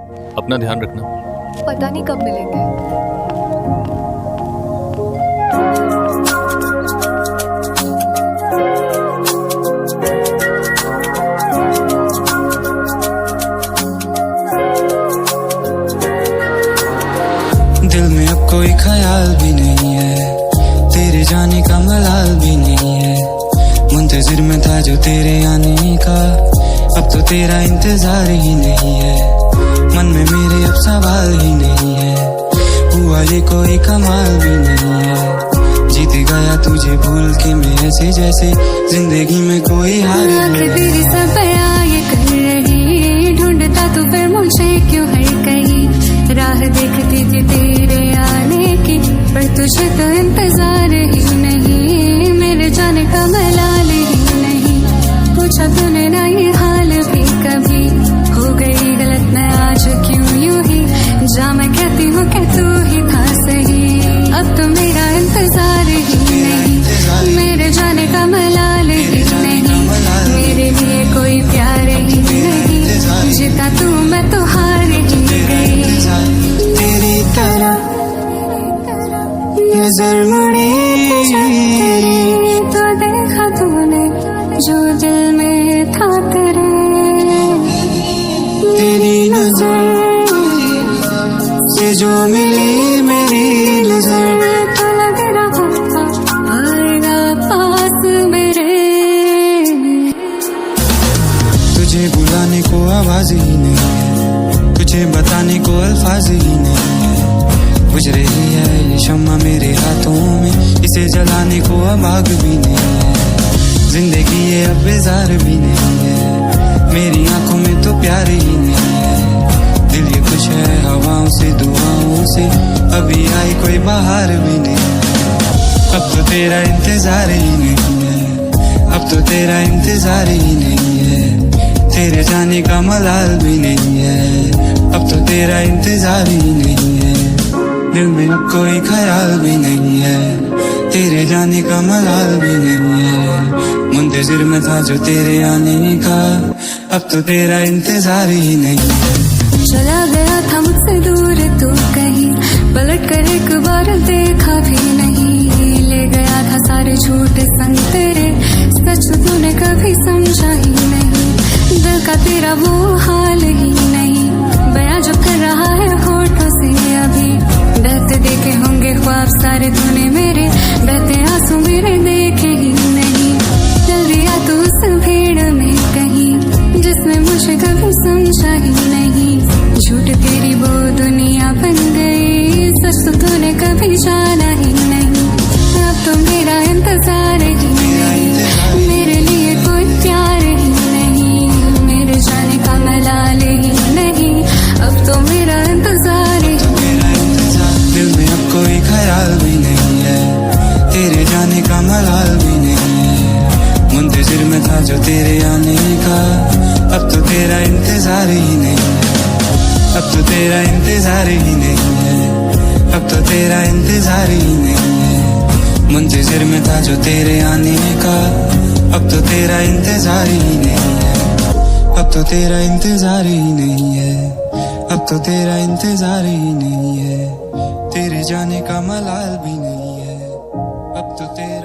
अपना ध्यान रखना। पता नहीं कब मिलेंगे। दिल में अब कोई ख्याल भी नहीं है, तेरे जाने का मलाल भी नहीं है। मुंतजिर में था जो तेरे आने का, अब तो तेरा इंतजार ही नहीं है। मन में मेरे अब सवाल ही नहीं है, हुआ ये कोई कमाल भी नहीं है। जीत गया तुझे भूल के मैं ऐसे जैसे जिंदगी में कोई हार नहीं है। तेरी सब ये कर रही, ढूंढता तू फिर मुझे क्यों हर कहीं। राह देखती थी तेरे आने की, पर तुझे तो इंतजार ही नहीं। मेरे जाने का मलाल ही नहीं, पूछा तूने ना ये हाल भी कभी। हो गई गलत मैं आज क्यों यूं ही, जा मैं कहती हूँ कि तू ही था सही। अब तो मेरा इंतजार ही नहीं, मेरे जाने का मलाल ही नहीं। मेरे लिए कोई प्यार ही नहीं, जीता तू मैं तो हार ही गई। तेरी तरह नजर मुड़ी तो देखा तूने जो दिल में था तेरे। तेरी नजर से जो मिली मेरी नजर, तो लग रहा था आएगा पास मेरे। तुझे बुलाने को आवाज ही नहीं है, तुझे बताने को अल्फाज ही नहीं है। बुझ रही है ये शम्मा मेरे हाथों में, इसे जलाने को अब आग भी नहीं है। जिंदगी ये अब बेजार भी नहीं है, मेरी आंखों में तो प्यार ही नहीं है। दिल ये खुश है हवाओं से दुआओं से, अभी आई कोई बाहर भी नहीं है। अब तो तेरा इंतजार ही नहीं है, अब तो तेरा इंतजार ही नहीं है। तेरे जाने का मलाल भी नहीं है, अब तो तेरा इंतजार ही नहीं है। दिल में अब कोई ख्याल भी नहीं है, तेरे जाने का मलाल भी नहीं है। मुंतजिर में था जो तेरे आने का, अब तो तेरा इंतजार ही नहीं है। चला गया था मुझसे दूर तू कहीं, पलट कर एक बार देखा भी नहीं। ले गया था सारे झूठ संग तेरे, सच तूने कभी समझा ही नहीं। दिल का तेरा वो हाल ही नहीं, बयां जो कर रहा है होठों से अभी। बहते देखे होंगे ख्वाब सारे तूने मेरे, बहते आंसू मेरे देखे ही नहीं। चल दिया तू उस भीड़ में कहीं, जिसमें मुझे कभी समझा ही नहीं। झूठ तेरी वो दुनिया बन गई, सच तो तूने कभी जाना ही नहीं। अब तो मेरा इंतजार ही नहीं, मेरे लिए कोई प्यार ही नहीं। मेरे जाने का मलाल ही नहीं, अब तो मेरा इंतजार ही नहीं। दिल में अब कोई ख्याल भी नहीं है, तेरे जाने का मलाल भी नहीं है। मुंतजिर में था जो तेरे आने का, अब तो तेरा इंतजार ही नहीं है, अब तो तेरा इंतजार ही नहीं है, अब तो तेरा इंतजार ही नहीं है। मुंतजिर में था जो तेरे आने का, अब तो तेरा इंतजार ही नहीं है, अब तो तेरा इंतजार ही नहीं है, अब तो तेरा इंतजार ही नहीं है। तेरे जाने का मलाल भी नहीं है, अब तो तेरा